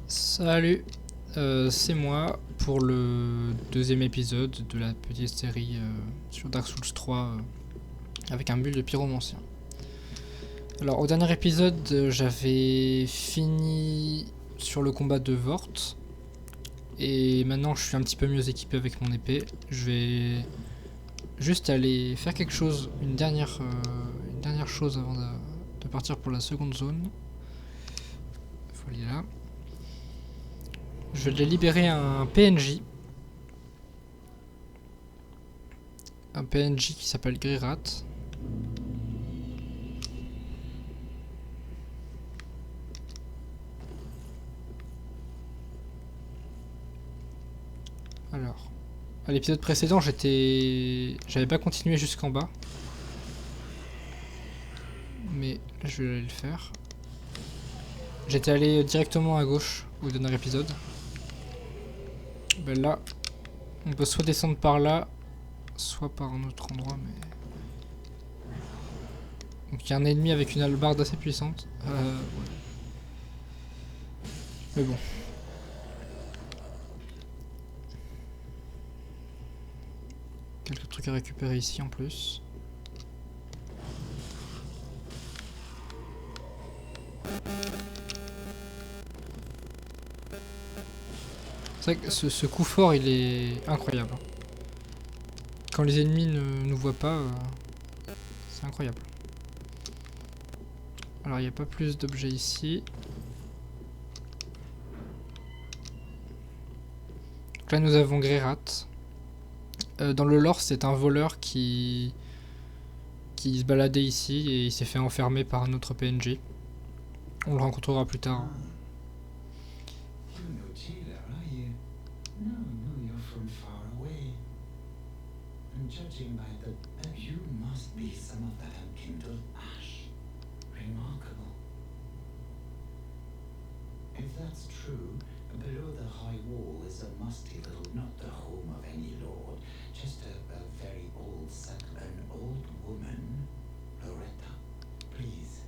Salut, c'est moi pour le deuxième épisode de la petite série sur Dark Souls 3 avec un build de pyromancien. Alors au dernier épisode j'avais fini sur le combat de Vort et maintenant je suis un petit peu mieux équipé avec mon épée. Je vais juste aller faire quelque chose, une dernière chose avant de partir pour la seconde zone. Faut aller là. Je vais libérer un PNJ. Un PNJ qui s'appelle Grirat. Alors, à l'épisode précédent, j'avais pas continué jusqu'en bas. Mais je vais aller le faire. J'étais allé directement à gauche au dernier épisode. Ben là, on peut soit descendre par là, soit par un autre endroit, mais... Donc il y a un ennemi avec une hallebarde assez puissante. Ouais. Mais bon. Quelques trucs à récupérer ici en plus. C'est vrai que ce coup fort il est incroyable. Quand les ennemis ne nous voient pas, c'est incroyable. Alors il n'y a pas plus d'objets ici. Donc là nous avons Grirat. Dans le lore c'est un voleur qui se baladait ici et il s'est fait enfermer par un autre PNJ. On le rencontrera plus tard. Judging by the you must be some of that unkindled ash. Remarkable. If that's true, below the high wall is a musty little, not the home of any lord, just a very old settler, an old woman. Loretta, please.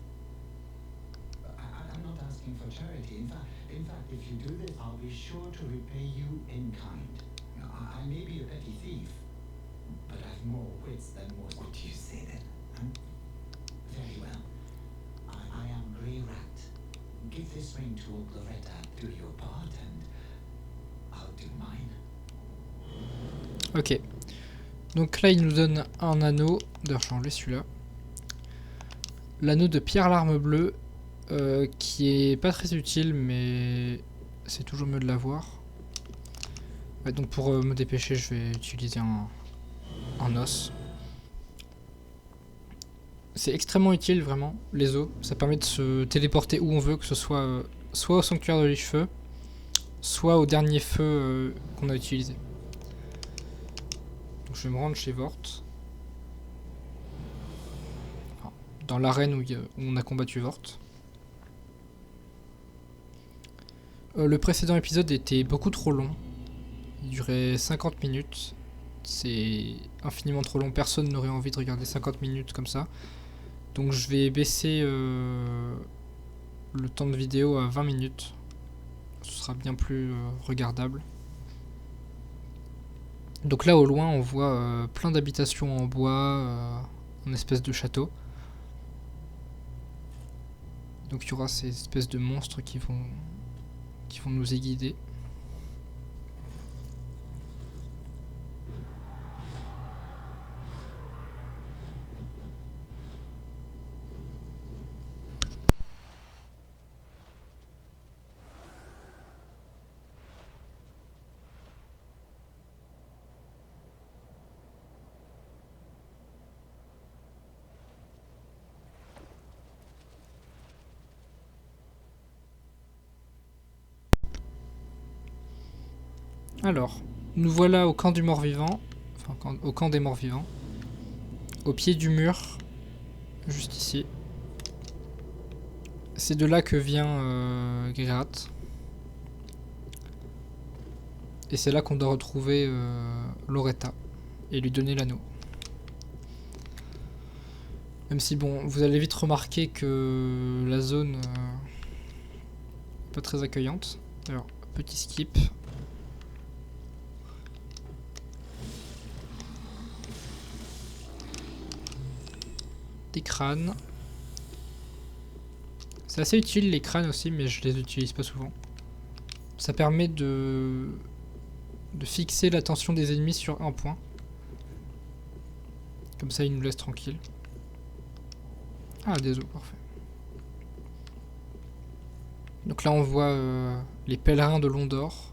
I'm not asking for charity. In fact, if you do this, I'll be sure to repay you in kind. I may be a petty thief, but I've more wits than most. What do you say then? Very well. I am Grirat. Give this ring to old Loretta, do your part, and I'll do mine. Ok. Donc là, il nous donne un anneau. D'ailleurs, je vais enlever celui-là. L'anneau de pierre larme bleue, qui est pas très utile, mais c'est toujours mieux de l'avoir. Ouais, donc pour me dépêcher, je vais utiliser un os. C'est extrêmement utile, vraiment, les os. Ça permet de se téléporter où on veut, que ce soit soit au sanctuaire de l'Ich-Feu, soit au dernier feu qu'on a utilisé. Donc je vais me rendre chez Vort. Enfin, dans l'arène où on a combattu Vort. Le précédent épisode était beaucoup trop long. Il durait 50 minutes. C'est infiniment trop long. Personne n'aurait envie de regarder 50 minutes comme ça. Donc je vais baisser le temps de vidéo à 20 minutes. Ce sera bien plus regardable. Donc là au loin on voit plein d'habitations en bois, une espèce de château. Donc il y aura ces espèces de monstres qui vont nous y guider. Alors, nous voilà au camp du mort-vivant, enfin au camp des morts-vivants, au pied du mur, juste ici. C'est de là que vient Grirat. Et c'est là qu'on doit retrouver Loretta et lui donner l'anneau. Même si bon, vous allez vite remarquer que la zone n'est pas très accueillante. Alors, petit skip. Des crânes. C'est assez utile les crânes aussi, mais je les utilise pas souvent. Ça permet de fixer l'attention des ennemis sur un point. Comme ça, ils nous laissent tranquilles. Ah, des os, parfait. Donc là, on voit les pèlerins de Londor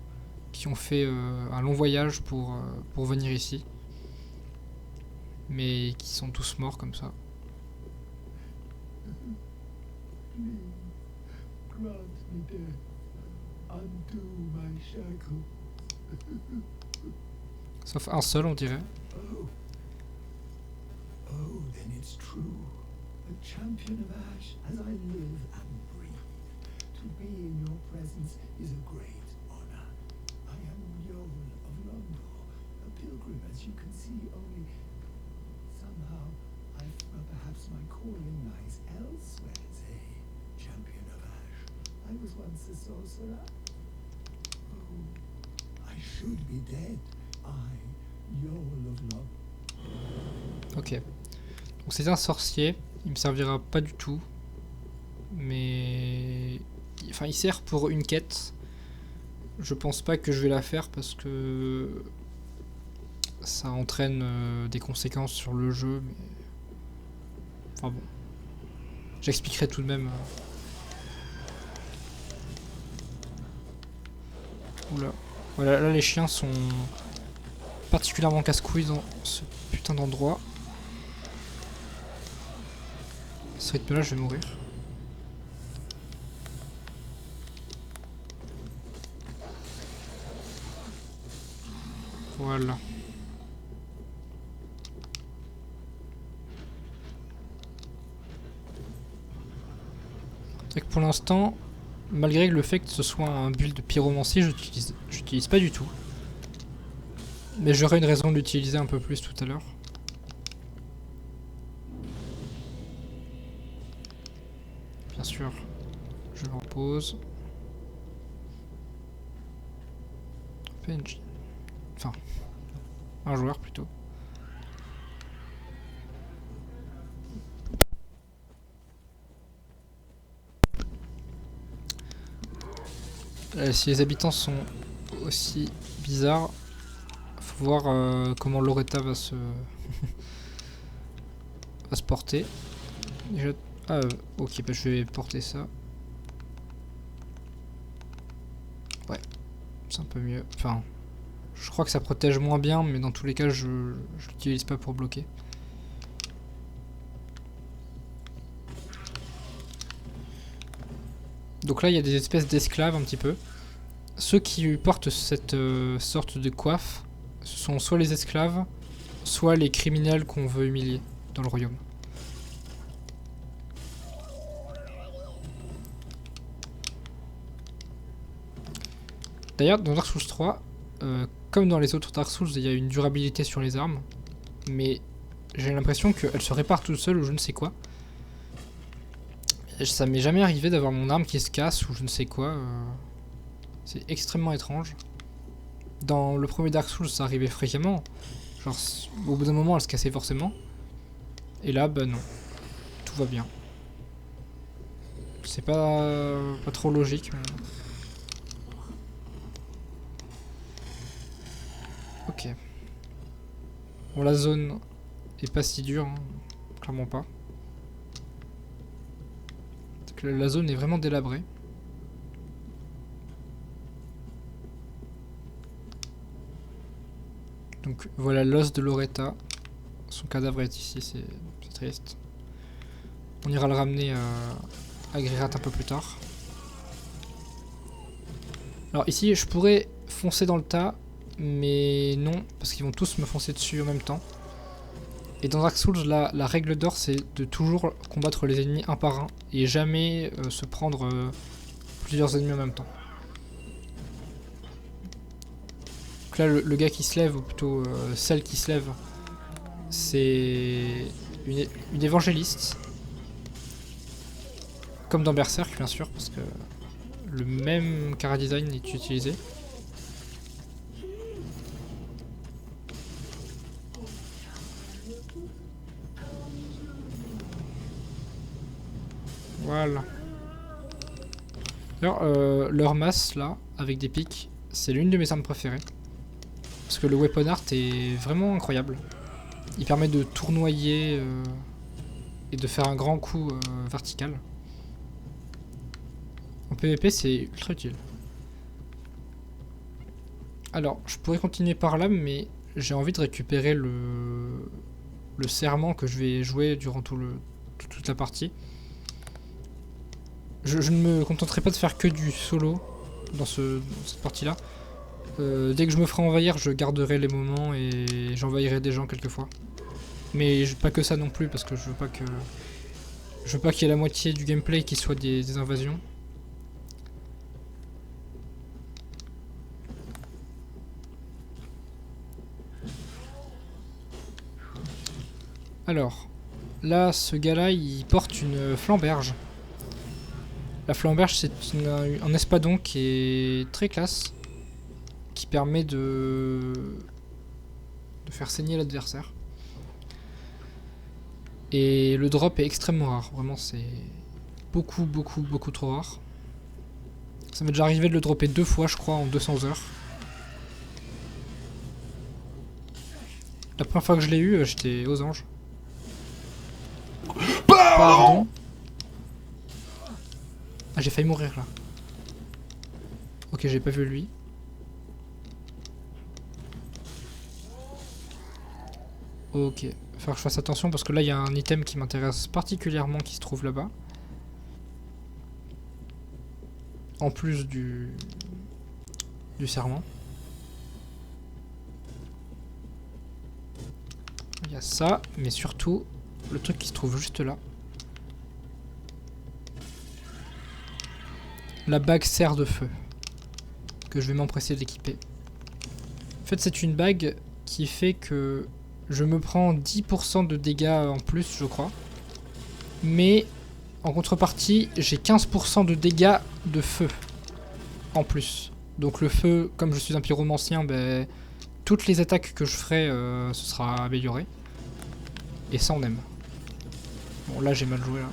qui ont fait un long voyage pour venir ici. Mais qui sont tous morts comme ça. Sauf un seul, on dirait. Oh, then it's true. A champion of Ash, as I live and breathe. To be in your presence is a great honor. I am Yol of Londor, a pilgrim, as you can see, only somehow perhaps my calling lies elsewhere, say, champion of Ash. I was once a sorcerer. Oh, I should be dead. I, Yol of Londor. Ok. Donc c'est un sorcier, il me servira pas du tout. Mais... Enfin, il sert pour une quête. Je pense pas que je vais la faire parce que... ça entraîne des conséquences sur le jeu, mais... Enfin bon. J'expliquerai tout de même. Oula. Voilà, là les chiens sont particulièrement casse-couilles dans ce putain d'endroit. À ce rythme là je vais mourir. Voilà. C'est que pour l'instant, malgré le fait que ce soit un build de pyromancie, j'utilise pas du tout. Mais j'aurai une raison de l'utiliser un peu plus tout à l'heure. Bien sûr, je m'en pose. PNJ. Enfin, un joueur plutôt. Si les habitants sont aussi bizarres, faut voir comment Loretta va se va se porter. Déjà... Ah ok, bah je vais porter ça. Ouais, c'est un peu mieux. Enfin, je crois que ça protège moins bien, mais dans tous les cas, je l'utilise pas pour bloquer. Donc là, il y a des espèces d'esclaves un petit peu. Ceux qui portent cette sorte de coiffe, ce sont soit les esclaves, soit les criminels qu'on veut humilier dans le royaume. D'ailleurs, dans Dark Souls 3, comme dans les autres Dark Souls, il y a une durabilité sur les armes, mais j'ai l'impression qu'elles se réparent toutes seules ou je ne sais quoi. Ça m'est jamais arrivé d'avoir mon arme qui se casse ou je ne sais quoi. C'est extrêmement étrange. Dans le premier Dark Souls, ça arrivait fréquemment. Genre, au bout d'un moment, elle se cassait forcément. Et là, bah non. Tout va bien. C'est pas trop logique. Mais... Ok. Bon, la zone est pas si dure, hein. Clairement pas. La zone est vraiment délabrée. Donc voilà l'os de Loretta. Son cadavre est ici, c'est triste. On ira le ramener à Greirat un peu plus tard. Alors ici je pourrais foncer dans le tas, mais non, parce qu'ils vont tous me foncer dessus en même temps. Et dans Dark Souls, la règle d'or, c'est de toujours combattre les ennemis un par un et jamais se prendre plusieurs ennemis en même temps. Donc là, le gars qui se lève, ou plutôt celle qui se lève, c'est une évangéliste. Comme dans Berserk, bien sûr, parce que le même chara design est utilisé. Voilà. Alors, leur masse là, avec des pics, c'est l'une de mes armes préférées. Parce que le weapon art est vraiment incroyable. Il permet de tournoyer et de faire un grand coup vertical. En PvP, c'est ultra utile. Alors, je pourrais continuer par là, mais j'ai envie de récupérer le serment que je vais jouer durant toute la partie. Je ne me contenterai pas de faire que du solo dans cette partie-là. Dès que je me ferai envahir, je garderai les moments et j'envahirai des gens quelquefois. Mais pas que ça non plus, parce que je veux pas qu'il y ait la moitié du gameplay qui soit des invasions. Alors, là, ce gars-là, il porte une flamberge. La flamberge, c'est un espadon qui est très classe, qui permet de faire saigner l'adversaire. Et le drop est extrêmement rare, vraiment c'est beaucoup trop rare. Ça m'est déjà arrivé de le dropper 2 fois je crois en 200 heures. La première fois que je l'ai eu, j'étais aux anges. Pardon. Ah, j'ai failli mourir là. Ok, j'ai pas vu lui. Ok, il va falloir que je fasse attention parce que là il y a un item qui m'intéresse particulièrement qui se trouve là-bas. En plus du serment. Il y a ça, mais surtout le truc qui se trouve juste là. La bague serre de feu. Que je vais m'empresser d'équiper. En fait c'est une bague qui fait que je me prends 10% de dégâts en plus je crois. Mais en contrepartie j'ai 15% de dégâts de feu. En plus. Donc le feu, comme je suis un pyromancien, ben, toutes les attaques que je ferai ce sera amélioré. Et ça on aime. Bon là j'ai mal joué là.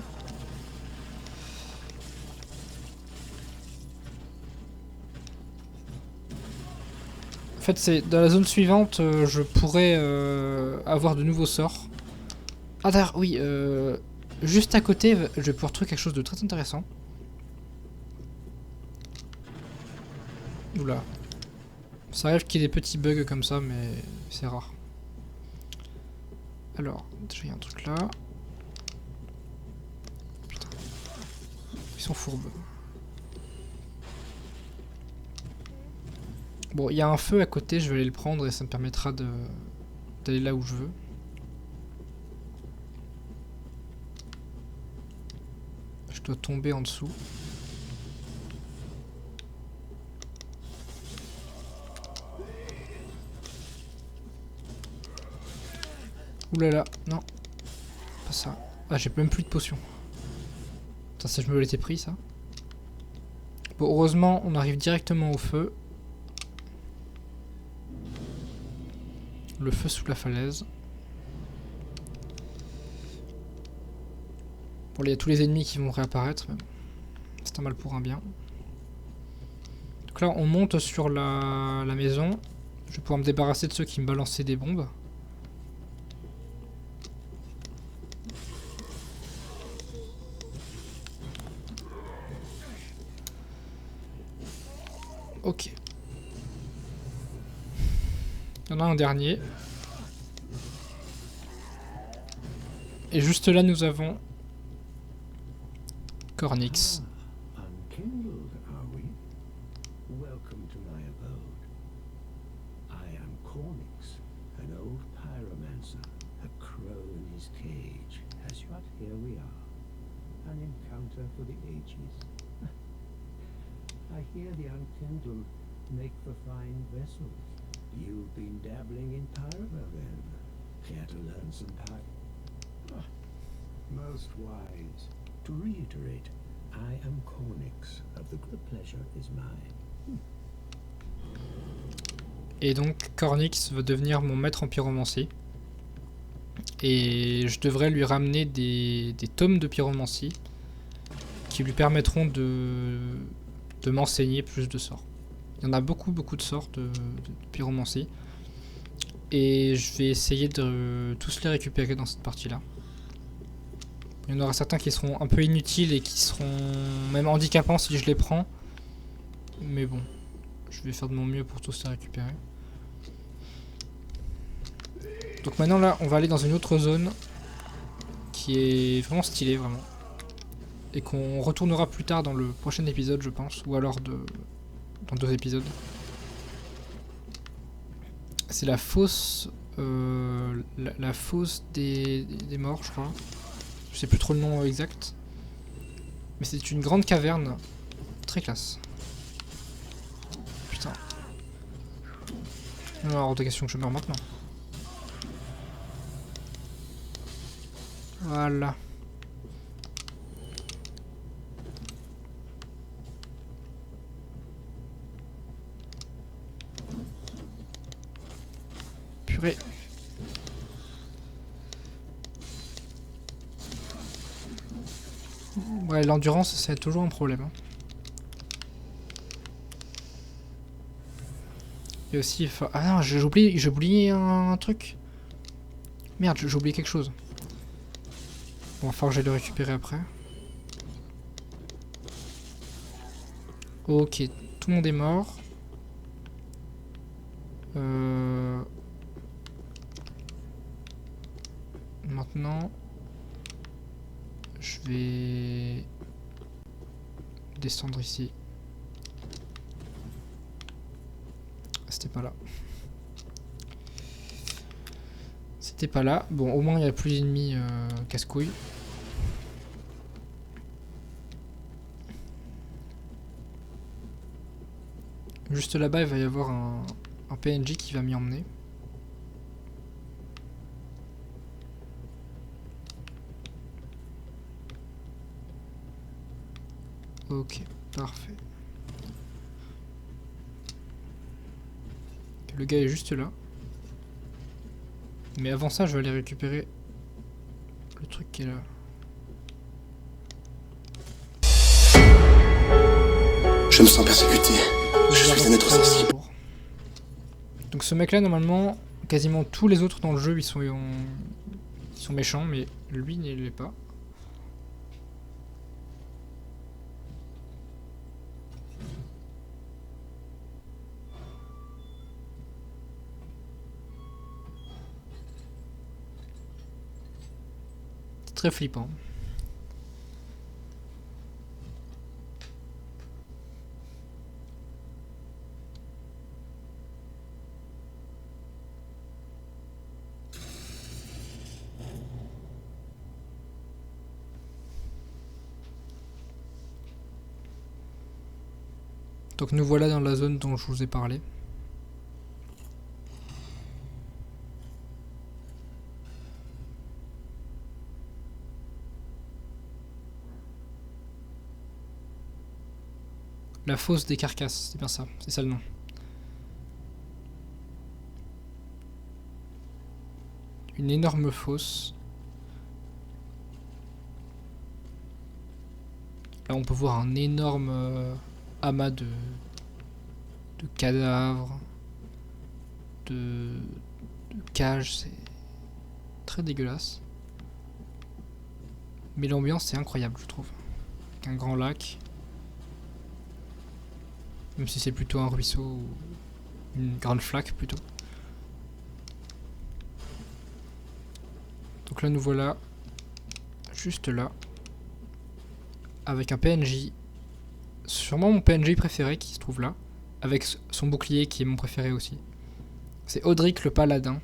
En fait c'est dans la zone suivante je pourrais avoir de nouveaux sorts. Ah d'ailleurs oui juste à côté je vais pouvoir trouver quelque chose de très intéressant. Oula. Ça arrive qu'il y ait des petits bugs comme ça mais c'est rare. Alors déjà il y a un truc là. Putain. Ils sont fourbes. Bon, il y a un feu à côté, je vais aller le prendre et ça me permettra d'aller là où je veux. Je dois tomber en dessous. Oulala, non. Pas ça. Ah, j'ai même plus de potions. Putain, ça je me l'étais pris ça. Bon, heureusement, on arrive directement au feu. Le feu sous la falaise. Bon, il y a tous les ennemis qui vont réapparaître. C'est un mal pour un bien. Donc là, on monte sur la maison. Je vais pouvoir me débarrasser de ceux qui me balançaient des bombes. Ok. Il y en a un dernier. Et juste là, nous avons Cornyx. Unkindled, are we? Welcome to my abode. I am Cornyx, an old pyromancer, a crow in his cage. As yet, here we are. An encounter for the ages. I hear the Unkindled make for fine vessels. You've been dabbling in pyro then. Care to learn some pyro? Most wise. To reiterate, I am Cornix of the The pleasure is mine. Et donc Cornix va devenir mon maître en pyromancie. Et je devrais lui ramener des tomes de pyromancie qui lui permettront de m'enseigner plus de sorts. Il y en a beaucoup de sorts de pyromancie. Et je vais essayer de tous les récupérer dans cette partie-là. Il y en aura certains qui seront un peu inutiles et qui seront même handicapants si je les prends. Mais bon, je vais faire de mon mieux pour tous les récupérer. Donc maintenant là, on va aller dans une autre zone qui est vraiment stylée, vraiment. Et qu'on retournera plus tard dans le prochain épisode, je pense. Ou alors dans 2 épisodes. C'est la fosse... la fosse des morts, je crois. Je sais plus trop le nom exact. Mais c'est une grande caverne. Très classe. Putain. Non, hors de question que je meurs maintenant. Voilà. Purée. Ouais, l'endurance, c'est toujours un problème. Hein. Et aussi... Ah non, j'ai oublié un truc. Merde, j'ai oublié quelque chose. Bon, il va falloir que j'aille le récupérer après. Ok, tout le monde est mort. Maintenant, je vais descendre ici. C'était pas là. C'était pas là. Bon, au moins il n'y a plus d'ennemis casse-couilles. Juste là-bas, il va y avoir un PNJ qui va m'y emmener. Ok, parfait. Le gars est juste là. Mais avant ça, je vais aller récupérer le truc qui est là. Je me sens persécuté. Je suis un être sensible. Donc ce mec là, normalement, quasiment tous les autres dans le jeu, ils sont méchants, mais lui ne l'est pas. C'est très flippant. Donc nous voilà dans la zone dont je vous ai parlé. La fosse des carcasses, c'est bien ça, c'est ça le nom. Une énorme fosse. Là on peut voir un énorme amas de cadavres, de cages, c'est très dégueulasse. Mais l'ambiance c'est incroyable je trouve. Avec un grand lac. Même si c'est plutôt un ruisseau ou une grande flaque plutôt. Donc là nous voilà juste là. Avec un PNJ. Sûrement mon PNJ préféré qui se trouve là. Avec son bouclier qui est mon préféré aussi. C'est Audric le paladin.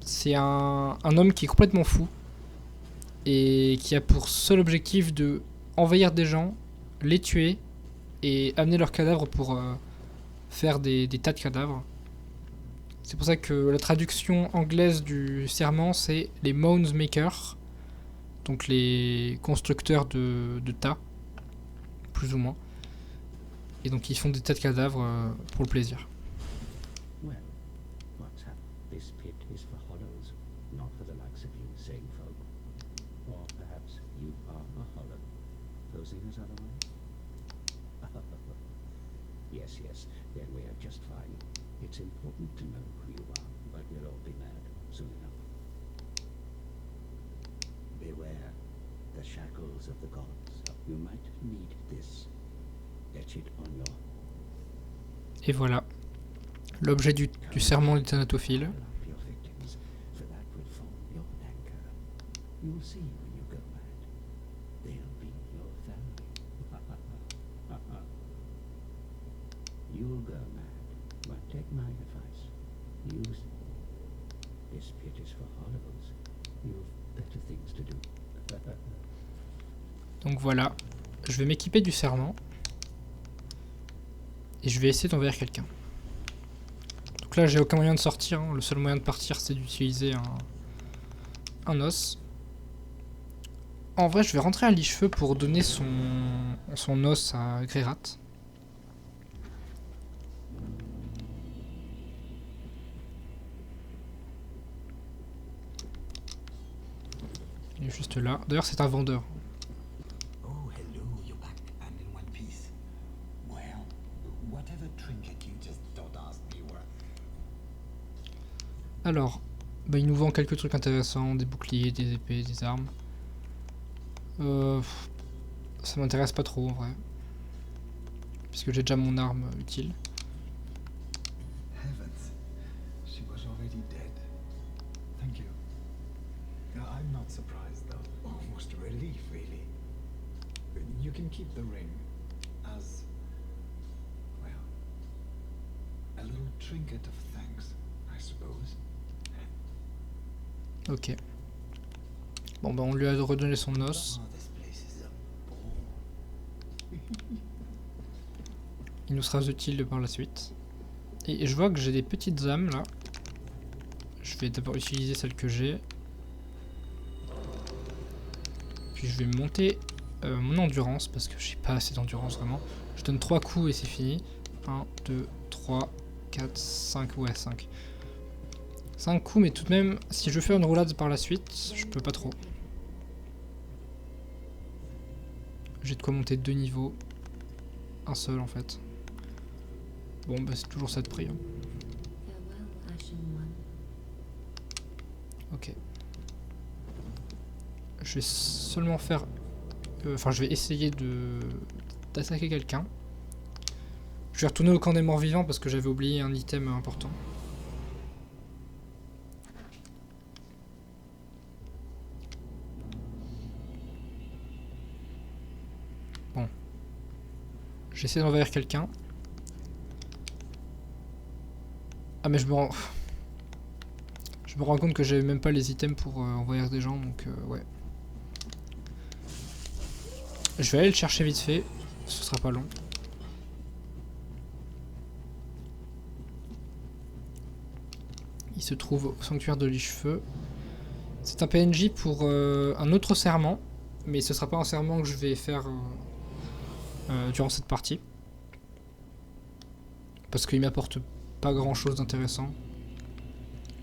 C'est un homme qui est complètement fou. Et qui a pour seul objectif de envahir des gens, les tuer et amener leurs cadavres pour faire des tas de cadavres. C'est pour ça que la traduction anglaise du serment c'est les Mounds Makers, donc les constructeurs de tas. plus ou moins. Et donc ils font des tas de cadavres pour le plaisir. Well, what's up? This pit is for hollows, not for the likes of you sane folk. Or perhaps you are a hollow, posing as otherwise? Yes, yes, then we are just fine. It's important to know who you are, but we'll all be mad soon enough. Beware the shackles of the gods. You might need this. Etch it on your Et voilà, l'objet du serment du thanatophile. Love your victims, for that will form your anchor. You'll see when you go mad. They'll be your family. You'll go mad, but take my advice. Use it. This pit is for hollows. You've better things to do. Donc voilà, je vais m'équiper du serment. Et je vais essayer d'envahir quelqu'un. Donc là j'ai aucun moyen de sortir, hein. Le seul moyen de partir c'est d'utiliser un os. En vrai je vais rentrer à Lich-Feu pour donner son os à Grérat. Il est juste là. D'ailleurs c'est un vendeur. Oh, hello, you're back and in one piece. Well, whatever trinket you just don't ask me were. Alors, bah, il nous vend quelques trucs intéressants, des boucliers, des épées, des armes. Ça m'intéresse pas trop en vrai. Puisque j'ai déjà mon arme utile. Heavens, she was already dead. Thank you. I'm not surprised though. Almost a relief, really. You can keep the ring as, well, a little trinket of thanks, I suppose. Ok. Bon bah on lui a redonné son os. Oh, this place is a bore. Il nous sera utile par la suite. Et je vois que j'ai des petites âmes là. Je vais d'abord utiliser celles que j'ai. Puis je vais monter mon endurance parce que j'ai pas assez d'endurance vraiment. Je donne 3 coups et c'est fini. 1, 2, 3, 4, 5. Ouais, 5. 5 coups, mais tout de même, si je fais une roulade par la suite, je peux pas trop. J'ai de quoi monter 2 niveaux. Un seul en fait. Bon, bah c'est toujours ça de prix. Hein. Ok. Je vais seulement faire... Enfin, je vais essayer d'attaquer quelqu'un. Je vais retourner au camp des morts vivants parce que j'avais oublié un item important. Bon. J'essaie d'envahir quelqu'un. Ah mais je me rends compte que j'avais même pas les items pour envahir des gens, donc ouais. Je vais aller le chercher vite fait, ce sera pas long. Il se trouve au sanctuaire de Lich-Feu. C'est un PNJ pour un autre serment, mais ce sera pas un serment que je vais faire durant cette partie. Parce qu'il m'apporte pas grand chose d'intéressant.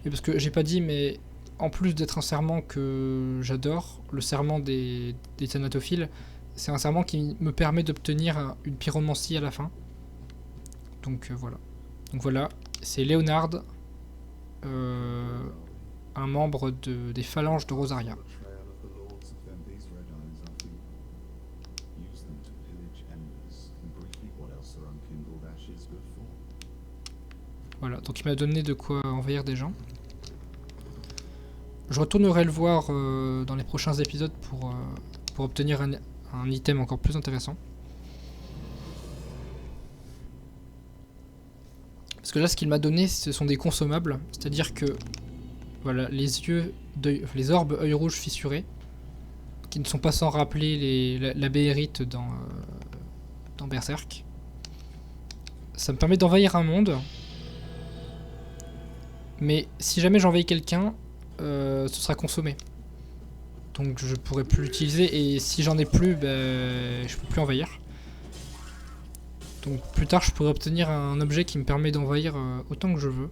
Et parce que j'ai pas dit, mais en plus d'être un serment que j'adore, le serment des thanatophiles, c'est un serment qui me permet d'obtenir une pyromancie à la fin. Donc voilà. Donc voilà, c'est Léonard, un membre des phalanges de Rosaria. Voilà, donc il m'a donné de quoi envahir des gens. Je retournerai le voir dans les prochains épisodes pour obtenir un item encore plus intéressant. Parce que là, ce qu'il m'a donné, ce sont des consommables. C'est-à-dire que, voilà, les orbes œil rouge fissurés, qui ne sont pas sans rappeler la béhérite dans Berserk. Ça me permet d'envahir un monde. Mais si jamais j'envahis quelqu'un, ce sera consommé. Donc je pourrai plus l'utiliser, et si j'en ai plus, ben, je peux plus envahir. Donc plus tard je pourrais obtenir un objet qui me permet d'envahir autant que je veux.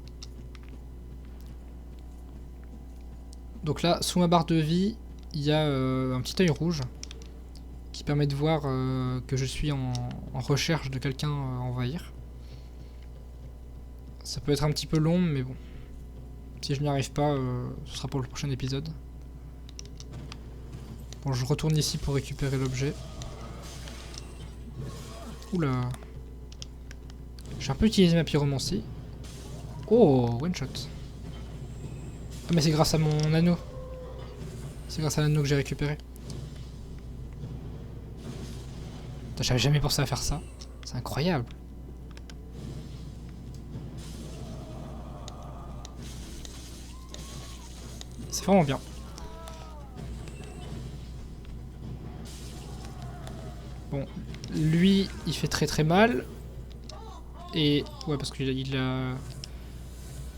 Donc là, sous ma barre de vie, il y a un petit œil rouge qui permet de voir que je suis en recherche de quelqu'un à envahir. Ça peut être un petit peu long, mais bon. Si je n'y arrive pas, ce sera pour le prochain épisode. Bon, je retourne ici pour récupérer l'objet. Oula. J'ai un peu utilisé ma pyromancie. Oh, one shot. Ah mais c'est grâce à mon anneau. C'est grâce à l'anneau que j'ai récupéré. J'avais jamais pensé à faire ça. C'est incroyable. C'est vraiment bien. Bon, lui, il fait très mal. Et ouais, parce qu'il a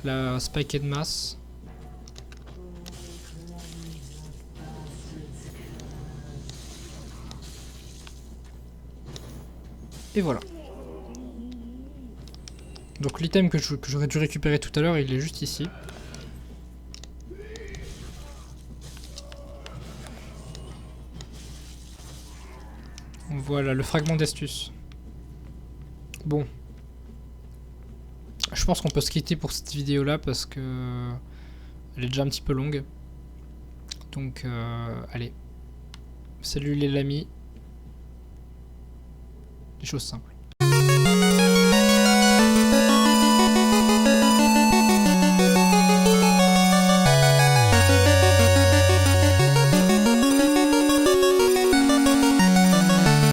la spike de masse. Et voilà. Donc l'item que j'aurais dû récupérer tout à l'heure, il est juste ici. Voilà, le fragment d'Estus. Bon. Je pense qu'on peut se quitter pour cette vidéo là parce que elle est déjà un petit peu longue. Donc allez. Salut les amis. Des choses simples.